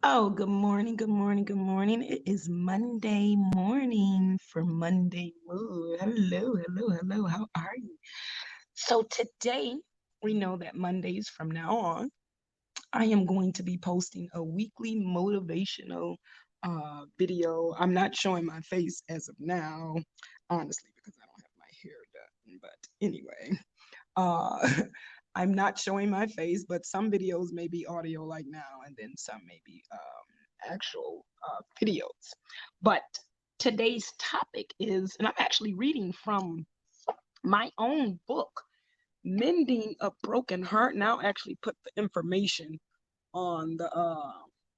Oh, good morning, good morning, good morning. It is Monday morning for Monday Mood. Hello, hello, hello. How are you? So today, we know that Mondays from now on, I am going to be posting a weekly motivational video. I'm not showing my face as of now, honestly, because I don't have my hair done. But anyway, uh, I'm not showing my face, but some videos may be audio like now, and then some may be actual videos. But today's topic is, and I'm actually reading from my own book, Mending a Broken Heart. And I'll actually put the information on the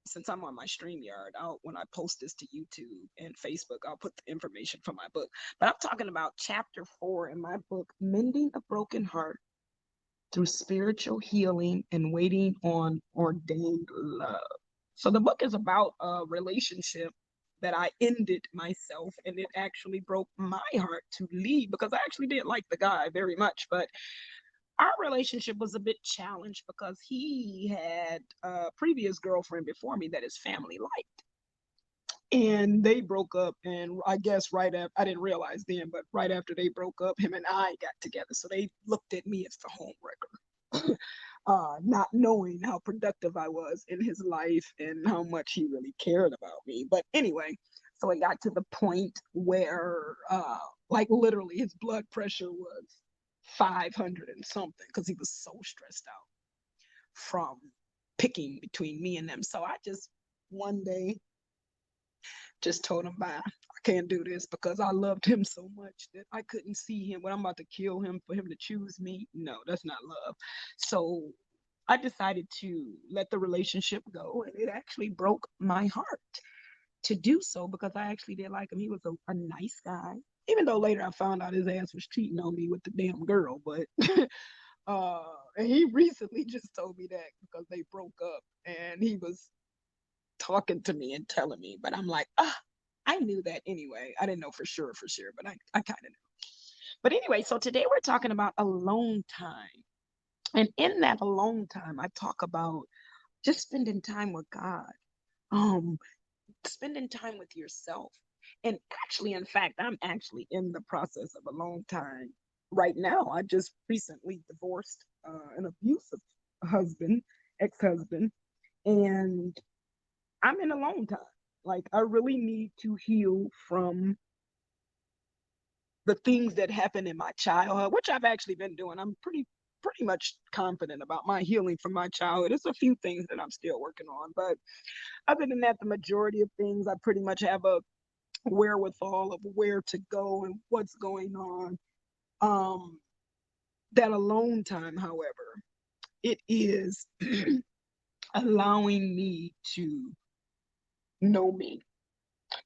since I'm on my StreamYard, when I post this to YouTube and Facebook, I'll put the information for my book. But I'm talking about chapter 4 in my book, Mending a Broken Heart Through Spiritual Healing and Waiting on Ordained Love. So the book is about a relationship that I ended myself, and it actually broke my heart to leave because I actually did like the guy very much, but our relationship was a bit challenged because he had a previous girlfriend before me that his family liked. And they broke up, and I guess right after, I didn't realize then, but right after they broke up, him and I got together. So they looked at me as the homewrecker, not knowing how productive I was in his life and how much he really cared about me. But anyway, so it got to the point where, like, literally his blood pressure was 500 and something because he was so stressed out from picking between me and them. So I just one day just told him, bye. I can't do this because I loved him so much that I couldn't see him when I'm about to kill him for him to choose me. No, that's not love. So I decided to let the relationship go, and it actually broke my heart to do so because I actually did like him. He was a nice guy, even though later I found out his ass was cheating on me with the damn girl. But and he recently just told me that because they broke up, and he was talking to me and telling me, but I'm like, I knew that anyway. I didn't know for sure, but I kind of knew. But anyway, so today we're talking about alone time. And in that alone time, I talk about just spending time with God, um, spending time with yourself. And actually, in fact, I'm actually in the process of alone time right now. I just recently divorced an abusive husband, ex-husband, and I'm in alone time. Like, I really need to heal from the things that happened in my childhood, which I've actually been doing. I'm pretty much confident about my healing from my childhood. There's a few things that I'm still working on, but other than that, the majority of things I pretty much have a wherewithal of where to go and what's going on. Um, that alone time, however, it is allowing me to know me.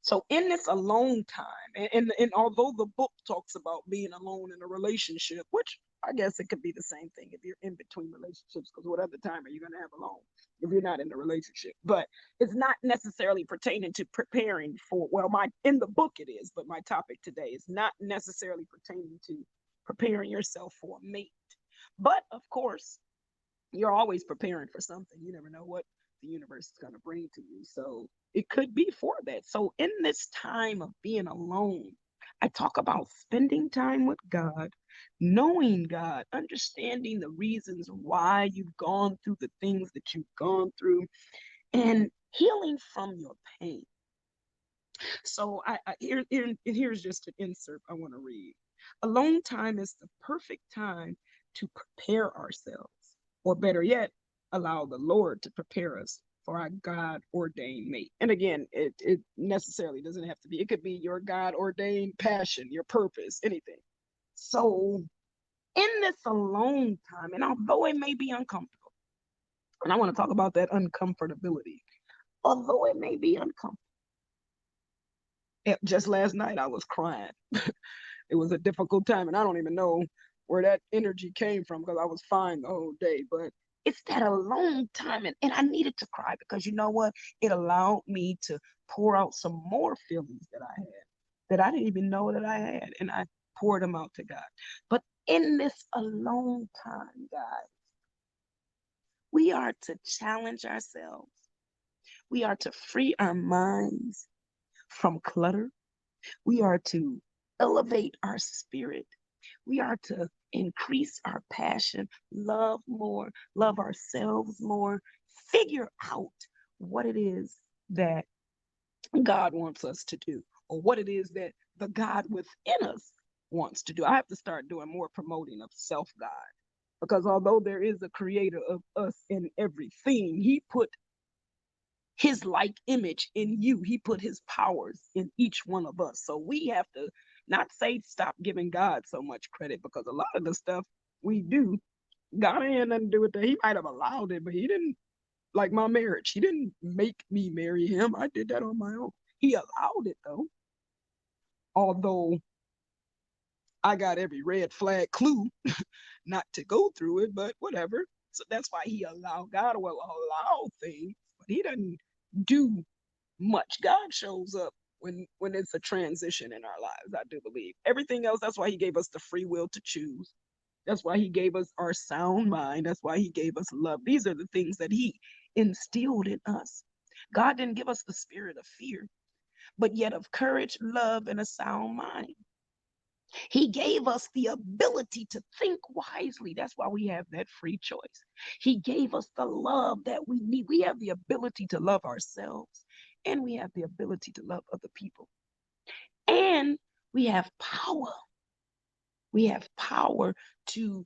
So in this alone time, and although the book talks about being alone in a relationship, which I guess it could be the same thing if you're in between relationships, because what other time are you going to have alone if you're not in a relationship? But it's not necessarily pertaining to preparing for, well, my in the book it is, but my topic today is not necessarily pertaining to preparing yourself for a mate. But of course, you're always preparing for something. You never know what the universe is going to bring to you. So it could be for that. So in this time of being alone, I talk about spending time with God, knowing God, understanding the reasons why you've gone through the things that you've gone through, and healing from your pain. So here's just an insert I want to read. Alone time is the perfect time to prepare ourselves, or better yet, allow the Lord to prepare us for our God ordained mate. And again, it necessarily doesn't have to be, it could be your God ordained passion, your purpose, anything. So, in this alone time, and although it may be uncomfortable, and I want to talk about that uncomfortability, although it may be uncomfortable, just last night I was crying. It was a difficult time, and I don't even know where that energy came from because I was fine the whole day. But it's that alone time, and I needed to cry because you know what? It allowed me to pour out some more feelings that I had that I didn't even know that I had, and I poured them out to God. But in this alone time, guys, we are to challenge ourselves. We are to free our minds from clutter. We are to elevate our spirit. We are to increase our passion, love more, love ourselves more, figure out what it is that God wants us to do, or what it is that the God within us wants to do. I have to start doing more promoting of self God, because although there is a creator of us in everything, He put His like image in you, He put His powers in each one of us. So we have to not say stop giving God so much credit, because a lot of the stuff we do, God ain't had nothing to do with that. He might have allowed it, but He didn't. Like my marriage, He didn't make me marry him. I did that on my own. He allowed it though, although I got every red flag clue not to go through it, but whatever. So that's why He allowed. God will allow things, but He doesn't do much. God shows up when it's a transition in our lives. I do believe everything else. That's why He gave us the free will to choose. That's why He gave us our sound mind. That's why He gave us love. These are the things that He instilled in us. God didn't give us the spirit of fear, but yet of courage, love, and a sound mind. He gave us the ability to think wisely. That's why we have that free choice. He gave us the love that we need. We have the ability to love ourselves, and we have the ability to love other people. And we have power. We have power to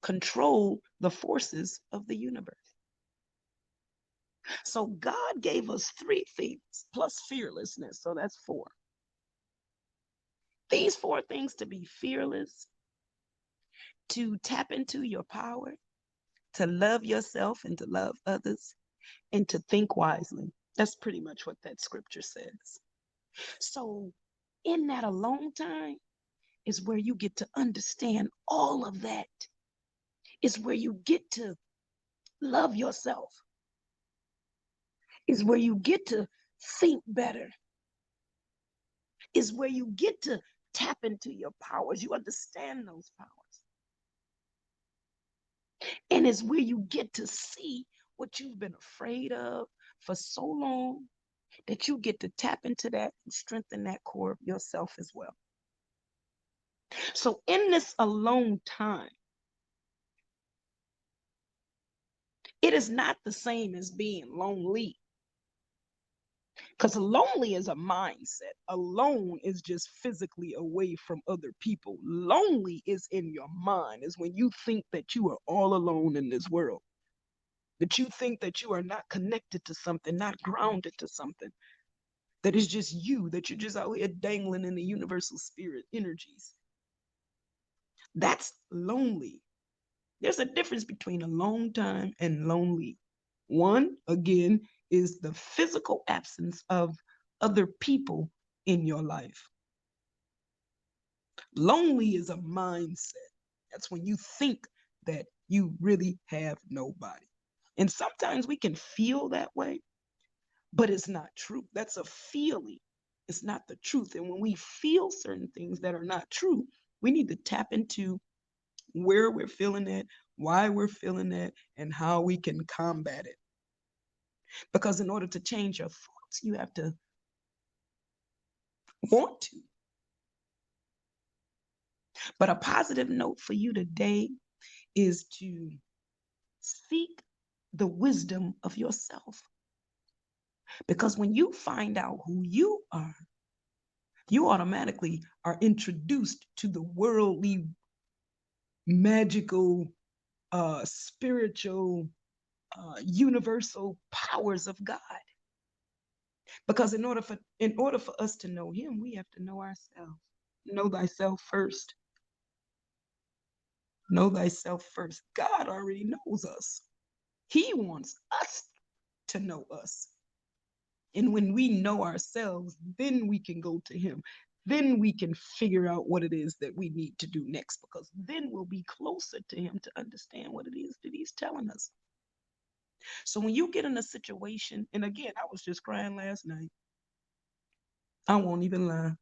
control the forces of the universe. So God gave us three things plus fearlessness. So that's four. These four things: to be fearless, to tap into your power, to love yourself and to love others, and to think wisely. That's pretty much what that scripture says. So in that alone time is where you get to understand all of that. Is where you get to love yourself. Is where you get to think better. Is where you get to tap into your powers. You understand those powers. And it's where you get to see what you've been afraid of for so long, that you get to tap into that and strengthen that core of yourself as well. So in this alone time, it is not the same as being lonely, because lonely is a mindset. Alone is just physically away from other people. Lonely is in your mind, is when you think that you are all alone in this world, that you think that you are not connected to something, not grounded to something, that is just you, that you're just out here dangling in the universal spirit energies. That's lonely. There's a difference between alone time and lonely. One, again, is the physical absence of other people in your life. Lonely is a mindset. That's when you think that you really have nobody. And sometimes we can feel that way, but it's not true. That's a feeling. It's not the truth. And when we feel certain things that are not true, we need to tap into where we're feeling it, why we're feeling it, and how we can combat it. Because in order to change your thoughts, you have to want to. But a positive note for you today is to seek the wisdom of yourself. Because when you find out who you are, you automatically are introduced to the worldly, magical, spiritual, universal powers of God. Because in order for us to know Him, we have to know ourselves. Know thyself first. Know thyself first. God already knows us. He wants us to know us. And when we know ourselves, then we can go to Him. Then we can figure out what it is that we need to do next, because then we'll be closer to Him to understand what it is that He's telling us. So when you get in a situation, and again, I was just crying last night. I won't even lie.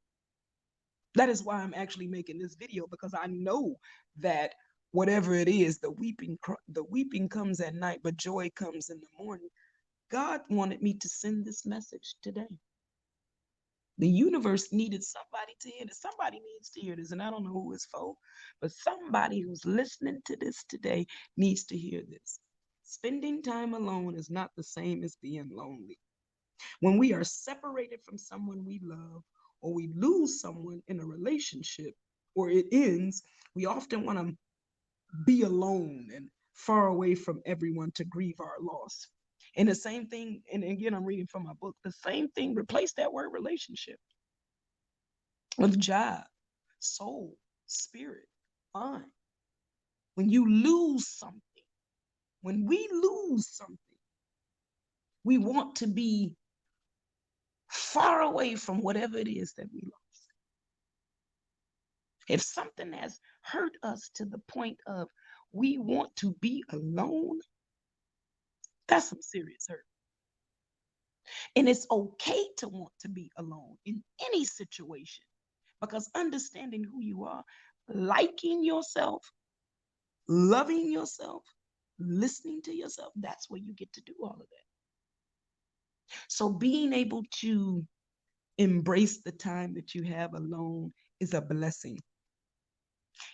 That is why I'm actually making this video, because I know that whatever it is, the weeping comes at night, but joy comes in the morning. God wanted me to send this message today. The universe needed somebody to hear this. Somebody needs to hear this, and I don't know who it's for, but somebody who's listening to this today needs to hear this. Spending time alone is not the same as being lonely. When we are separated from someone we love, or we lose someone in a relationship, or it ends, we often want to be alone and far away from everyone to grieve our loss. And the same thing, and again, I'm reading from my book, the same thing, replace that word relationship with job, soul, spirit, mind. When you lose something, when we lose something, we want to be far away from whatever it is that we lost. If something has hurt us to the point of we want to be alone, that's some serious hurt. And it's okay to want to be alone in any situation, because understanding who you are, liking yourself, loving yourself, listening to yourself, that's where you get to do all of that. So being able to embrace the time that you have alone is a blessing.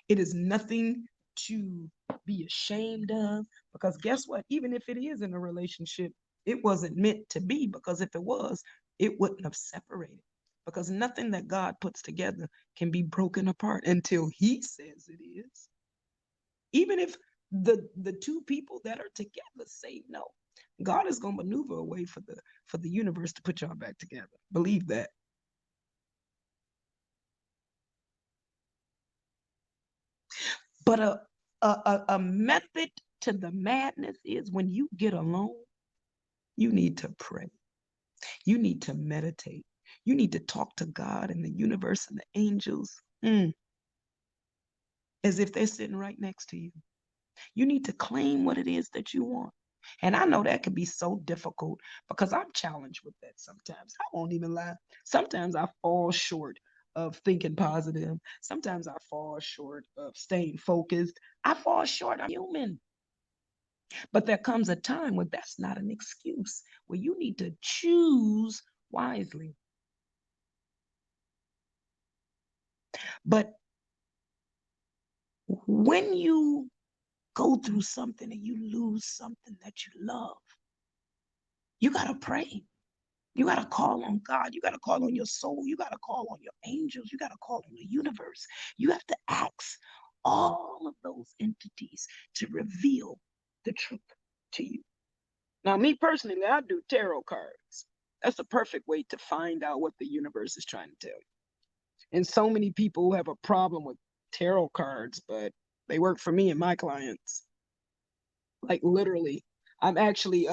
It is nothing to be ashamed of, because guess what? Even if it is in a relationship, it wasn't meant to be, because if it was, it wouldn't have separated. Because nothing that God puts together can be broken apart until He says it is. Even if the two people that are together say no, God is going to maneuver a way for the universe to put y'all back together. Believe that. But a method to the madness is when you get alone, you need to pray. You need to meditate. You need to talk to God and the universe and the angels as if they're sitting right next to you. You need to claim what it is that you want. And I know that can be so difficult because I'm challenged with that sometimes. I won't even lie. Sometimes I fall short of thinking positive. Sometimes I fall short of staying focused. I fall short. I'm human. But there comes a time when that's not an excuse, where you need to choose wisely. But when you go through something and you lose something that you love, you got to pray. You got to call on God. You got to call on your soul. You got to call on your angels. You got to call on the universe. You have to ask all of those entities to reveal the truth to you. Now, me personally, I do tarot cards. That's a perfect way to find out what the universe is trying to tell you. And so many people have a problem with tarot cards, but they work for me and my clients. Like literally, I'm actually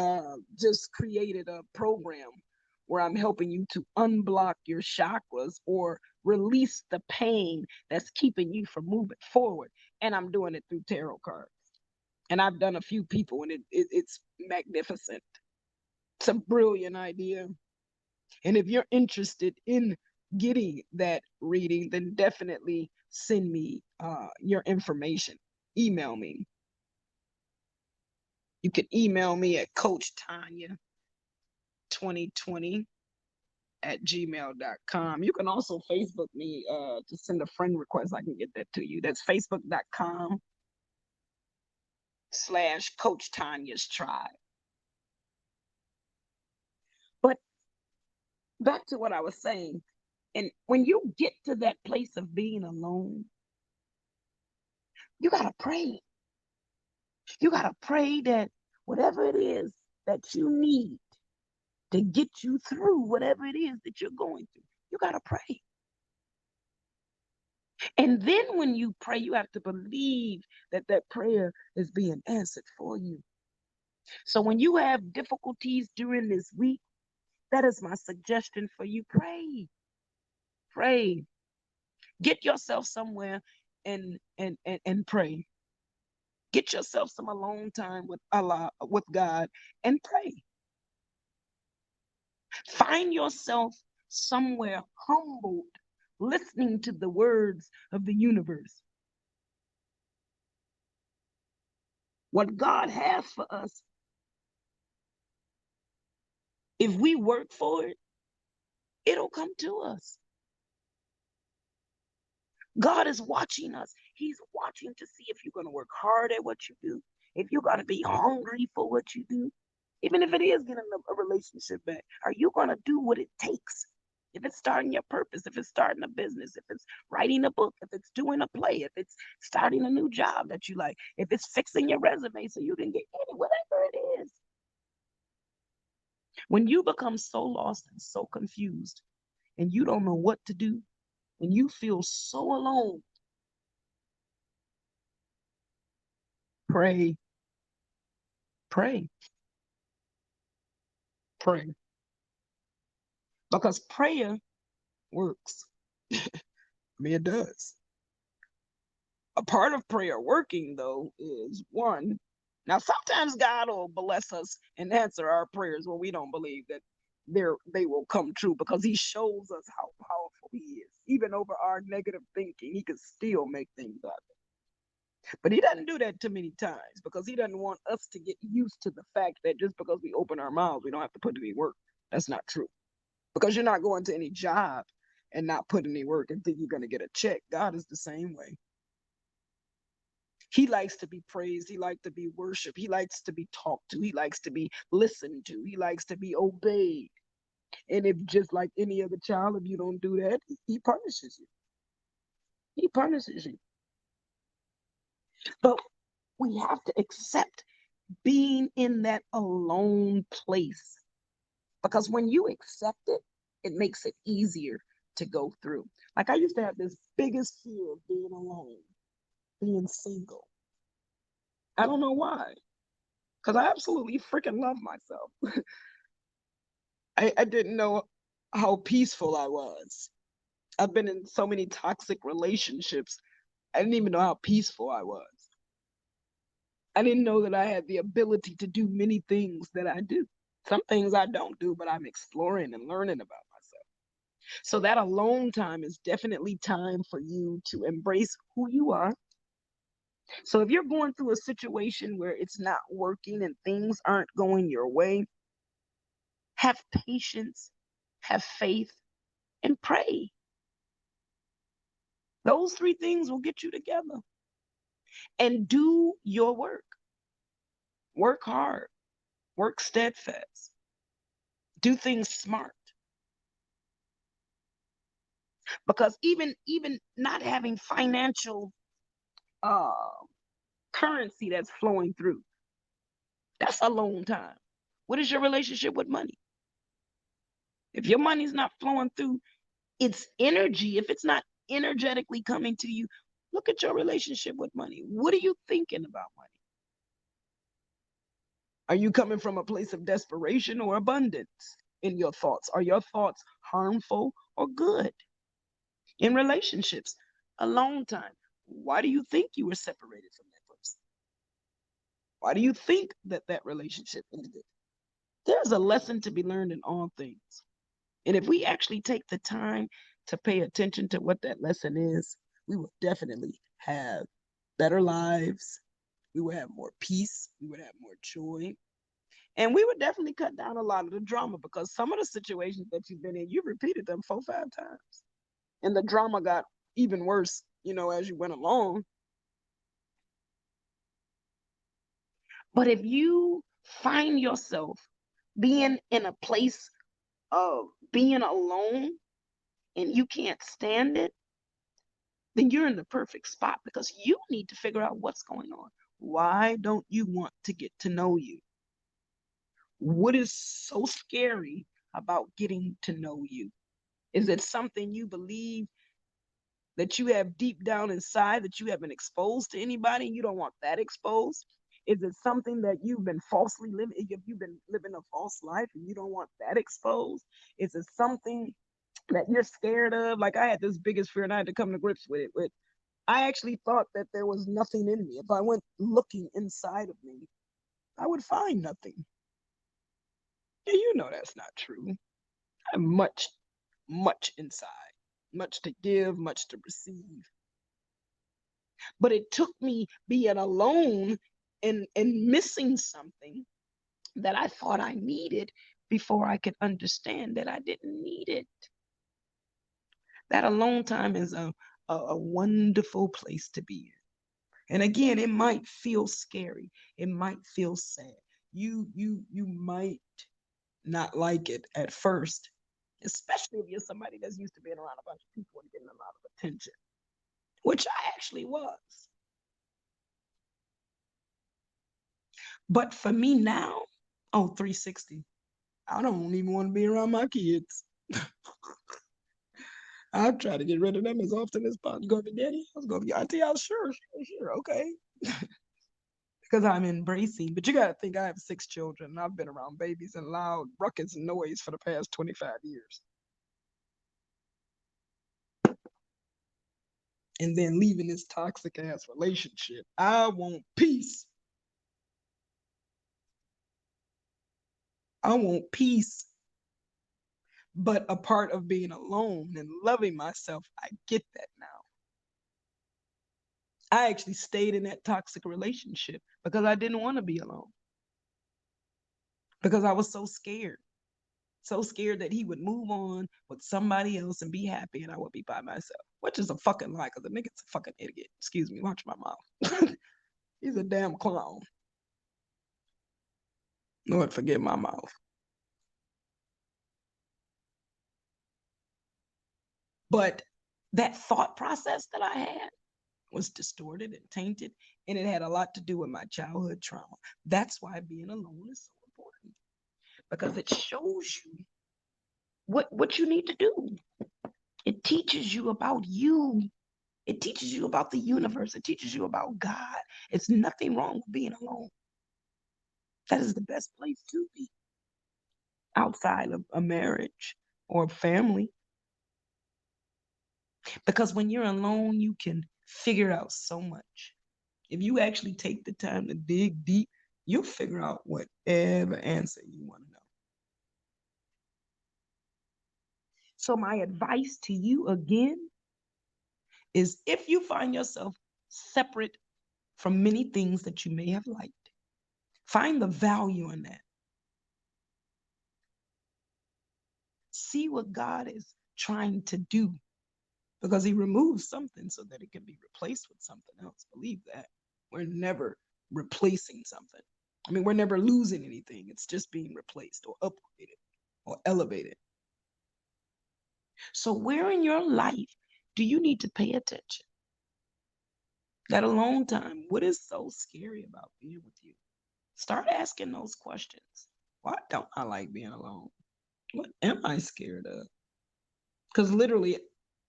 just created a program where I'm helping you to unblock your chakras or release the pain that's keeping you from moving forward. And I'm doing it through tarot cards. And I've done a few people, and it's magnificent. It's a brilliant idea. And if you're interested in getting that reading, then definitely send me your information. Email me. You can email me at Coach Tanya 2020 at gmail.com. You can also Facebook me to send a friend request. I can get that to you. That's facebook.com/Coach Tanya's Tribe. But back to what I was saying. And when you get to that place of being alone, you got to pray. You got to pray that whatever it is that you need to get you through whatever it is that you're going through, you got to pray. And then when you pray, you have to believe that that prayer is being answered for you. So when you have difficulties during this week, that is my suggestion for you. Pray. Pray. Get yourself somewhere and pray. Get yourself some alone time with Allah, with God, and pray. Find yourself somewhere humbled, listening to the words of the universe. What God has for us If we work for it, it'll come to us. God is watching us. He's watching to see if you're going to work hard at what you do, if you're going to be hungry for what you do, even if it is getting a relationship back. Are you going to do what it takes? If it's starting your purpose, if it's starting a business, if it's writing a book, if it's doing a play, if it's starting a new job that you like, if it's fixing your resume so you can get any, whatever it is. When you become so lost and so confused and you don't know what to do and you feel so alone, pray, pray, pray. Because prayer works. I mean, it does. A part of prayer working, though, is one. Now, sometimes God will bless us and answer our prayers when we don't believe that they will come true, because he shows us how powerful he is. Even over our negative thinking, he can still make things happen. But he doesn't do that too many times, because he doesn't want us to get used to the fact that just because we open our mouths, we don't have to put any work. That's not true. Because you're not going to any job and not put any work and think you're going to get a check. God is the same way. He likes to be praised. He likes to be worshiped. He likes to be talked to. He likes to be listened to. He likes to be obeyed. And if, just like any other child, if you don't do that, he punishes you. He punishes you. But we have to accept being in that alone place. Because when you accept it, it makes it easier to go through. Like, I used to have this biggest fear of being alone, being single. I don't know why. Because I absolutely freaking love myself. I didn't know how peaceful I was. I've been in so many toxic relationships. I didn't even know how peaceful I was. I didn't know that I had the ability to do many things that I do. Some things I don't do, but I'm exploring and learning about myself. So that alone time is definitely time for you to embrace who you are. So if you're going through a situation where it's not working and things aren't going your way, have patience, have faith, and pray. Those three things will get you together. And do your work. Work hard. Work steadfast. Do things smart. Because even not having financial currency that's flowing through, that's a long time. What is your relationship with money? If your money's not flowing through its energy, if it's not energetically coming to you, look at your relationship with money. What are you thinking about money? Are you coming from a place of desperation or abundance in your thoughts? Are your thoughts harmful or good? In relationships, a long time, why do you think you were separated from that person? Why do you think that that relationship ended? There's a lesson to be learned in all things. And if we actually take the time to pay attention to what that lesson is, we will definitely have better lives. We would have more peace. We would have more joy. And we would definitely cut down a lot of the drama, because some of the situations that you've been in, you repeated them 4 or 5 times. And the drama got even worse, as you went along. But if you find yourself being in a place of being alone and you can't stand it, then you're in the perfect spot, because you need to figure out what's going on. Why don't you want to get to know you? What is so scary about getting to know you? Is it something you believe that you have deep down inside that you haven't exposed to anybody and you don't want that exposed? Is it something that you've been falsely living? You've been living a false life and you don't want that exposed? Is it something that you're scared of? Like, I had this biggest fear and I had to come to grips with it. I actually thought that there was nothing in me. If I went looking inside of me, I would find nothing. And that's not true. I have much, much inside, much to give, much to receive. But it took me being alone and missing something that I thought I needed before I could understand that I didn't need it. That alone time is a wonderful place to be in. And again, it might feel scary. It might feel sad. You might not like it at first, especially if you're somebody that's used to being around a bunch of people and getting a lot of attention, which I actually was. But for me now, 360. I don't even want to be around my kids. I try to get rid of them as often as possible. Go to daddy. I was going to be auntie. I was sure, okay. Because I'm embracing. But you got to think I have 6 children. And I've been around babies and loud ruckus and noise for the past 25 years. And then leaving this toxic ass relationship. I want peace. I want peace. But a part of being alone and loving myself, I get that now. I actually stayed in that toxic relationship because I didn't want to be alone. Because I was so scared. So scared that he would move on with somebody else and be happy and I would be by myself. Which is a fucking lie, because the nigga's a fucking idiot. Excuse me, watch my mouth. He's a damn clown. Lord, forgive my mouth. But that thought process that I had was distorted and tainted, and it had a lot to do with my childhood trauma. That's why being alone is so important, because it shows you what you need to do. It teaches you about you. It teaches you about the universe. It teaches you about God. It's nothing wrong with being alone. That is the best place to be outside of a marriage or a family. Because when you're alone, you can figure out so much. If you actually take the time to dig deep, you'll figure out whatever answer you want to know. So my advice to you again is, if you find yourself separate from many things that you may have liked, find the value in that. See what God is trying to do, because he removes something so that it can be replaced with something else. Believe that. We're never replacing something. I mean, we're never losing anything. It's just being replaced or upgraded or elevated. So where in your life do you need to pay attention? That alone time, what is so scary about being with you? Start asking those questions. Why don't I like being alone? What am I scared of? Because literally,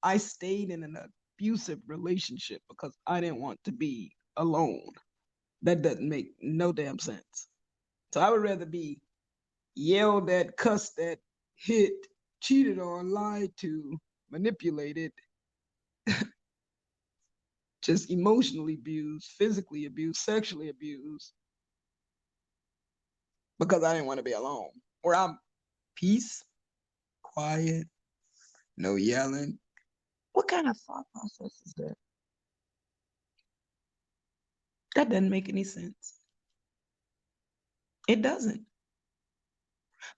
I stayed in an abusive relationship because I didn't want to be alone. That doesn't make no damn sense. So I would rather be yelled at, cussed at, hit, cheated on, lied to, manipulated, just emotionally abused, physically abused, sexually abused, because I didn't want to be alone. Where I'm peace, quiet, no yelling. What kind of thought process is that? That doesn't make any sense. It doesn't.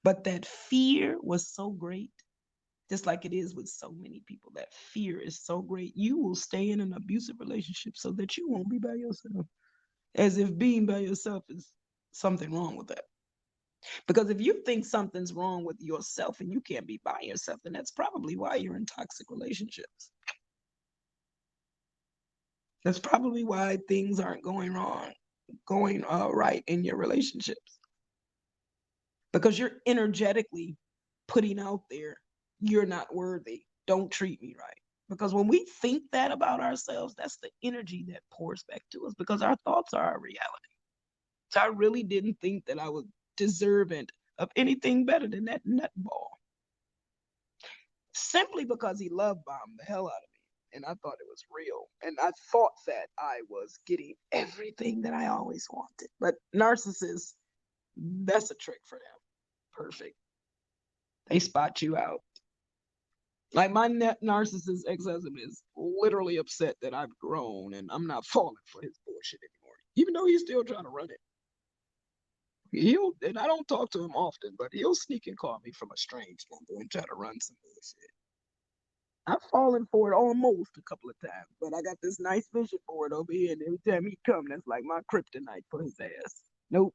But that fear was so great, just like it is with so many people. That fear is so great. You will stay in an abusive relationship so that you won't be by yourself, as if being by yourself is something wrong with that. Because if you think something's wrong with yourself and you can't be by yourself, then that's probably why you're in toxic relationships. That's probably why things aren't going right in your relationships. Because you're energetically putting out there, you're not worthy. Don't treat me right. Because when we think that about ourselves, that's the energy that pours back to us, because our thoughts are our reality. So I really didn't think that I was deserving of anything better than that nutball. Simply because he love bombed the hell out of me. And I thought it was real. And I thought that I was getting everything that I always wanted. But narcissists, that's a trick for them. Perfect. They spot you out. Like my narcissist ex-husband is literally upset that I've grown and I'm not falling for his bullshit anymore, even though he's still trying to run it. And I don't talk to him often, but he'll sneak and call me from a strange number and try to run some bullshit. I've fallen for it almost a couple of times, but I got this nice vision board over here, and every time he come, that's like my kryptonite for his ass. Nope.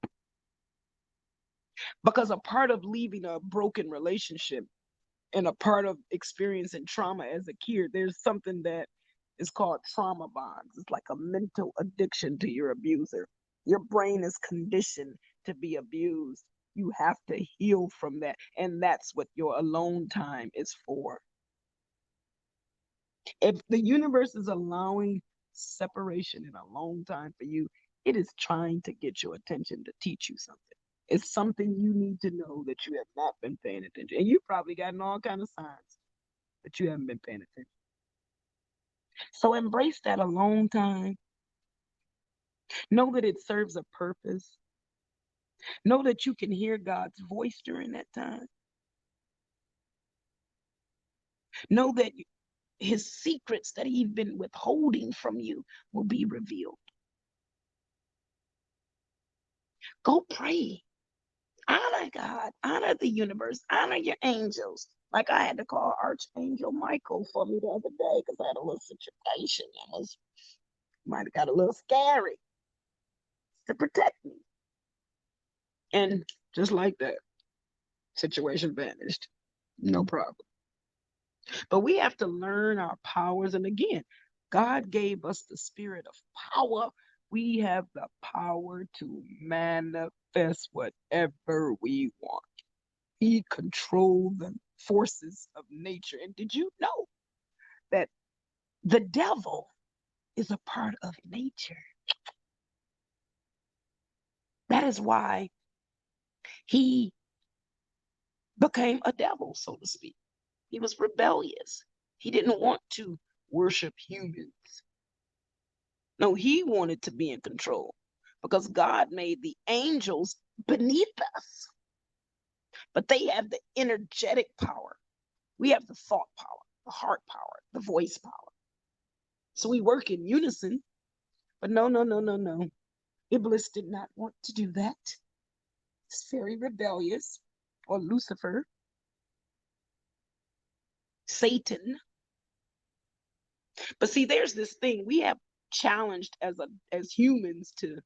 Because a part of leaving a broken relationship and a part of experiencing trauma as a kid, there's something that is called trauma bonds. It's like a mental addiction to your abuser. Your brain is conditioned to be abused. You have to heal from that. And that's what your alone time is for. If the universe is allowing separation and alone time for you, it is trying to get your attention to teach you something. It's something you need to know that you have not been paying attention. And you've probably gotten all kind of signs that you haven't been paying attention. So embrace that alone time. Know that it serves a purpose. Know that you can hear God's voice during that time. Know that his secrets that he's been withholding from you will be revealed. Go pray. Honor God, honor the universe, honor your angels. Like I had to call Archangel Michael for me the other day because I had a little situation that was might have got a little scary to protect me. And just like that, situation vanished. No problem. But we have to learn our powers. And again, God gave us the spirit of power. We have the power to manifest whatever we want. He controls the forces of nature. And did you know that the devil is a part of nature? That is why he became a devil, so to speak. He was rebellious. He didn't want to worship humans. No, he wanted to be in control because God made the angels beneath us, but they have the energetic power. We have the thought power, the heart power, the voice power. So we work in unison, but no, no, no, no, no. Iblis did not want to do that. It's very rebellious, or Lucifer, Satan. But see, there's this thing we have challenged as humans to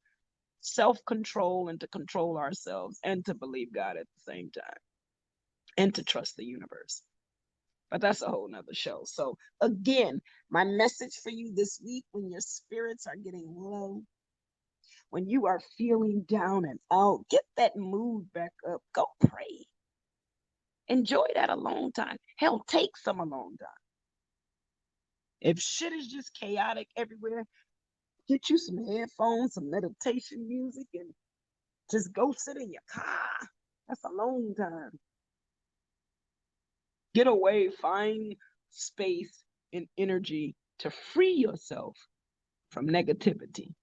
self-control and to control ourselves and to believe God at the same time and to trust the universe. But that's a whole nother show. So again, my message for you this week, when your spirits are getting low, when you are feeling down and out, get that mood back up. Go pray. Enjoy that alone time. Hell, take some alone time. If shit is just chaotic everywhere, get you some headphones, some meditation music, and just go sit in your car. That's alone time. Get away, find space and energy to free yourself from negativity.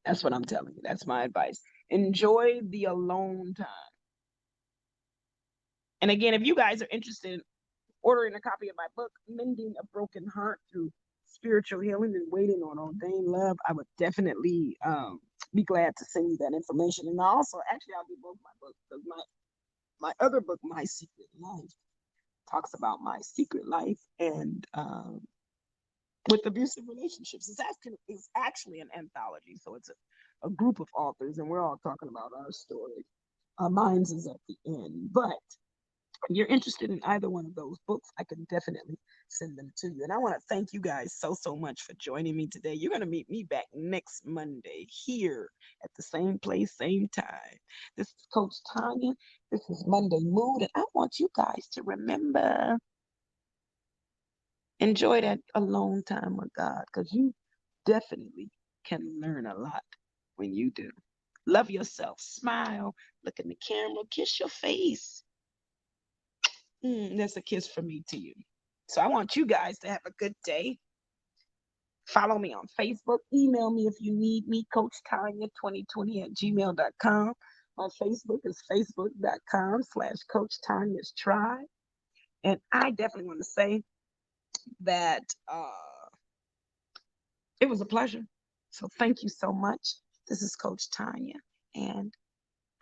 That's what I'm telling you. That's my advice. Enjoy the alone time. And again, if you guys are interested in ordering a copy of my book, Mending a Broken Heart Through Spiritual Healing and Waiting on Ordained Love, I would definitely be glad to send you that information. And also, actually, I'll do both my books because my other book, My Secret Life, talks about my secret life and with abusive relationships. It's actually an anthology, so it's a group of authors, and we're all talking about our story. Mine's is at the end, but if you're interested in either one of those books, I can definitely send them to you. And I want to thank you guys so much for joining me today. You're going to meet me back next Monday here at the same place, same time. This is Coach Tanya. This is Monday Mood. And I want you guys to remember, enjoy that alone time with God because you definitely can learn a lot when you do. Love yourself, smile, look in the camera, kiss your face. That's a kiss from me to you. So I want you guys to have a good day. Follow me on Facebook. Email me if you need me, Coach Tanya2020 at gmail.com. On Facebook is facebook.com/Coach Tanya's Tribe. And I definitely want to say that it was a pleasure. So thank you so much. This is Coach Tanya, and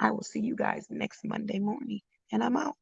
I will see you guys next Monday morning, and I'm out.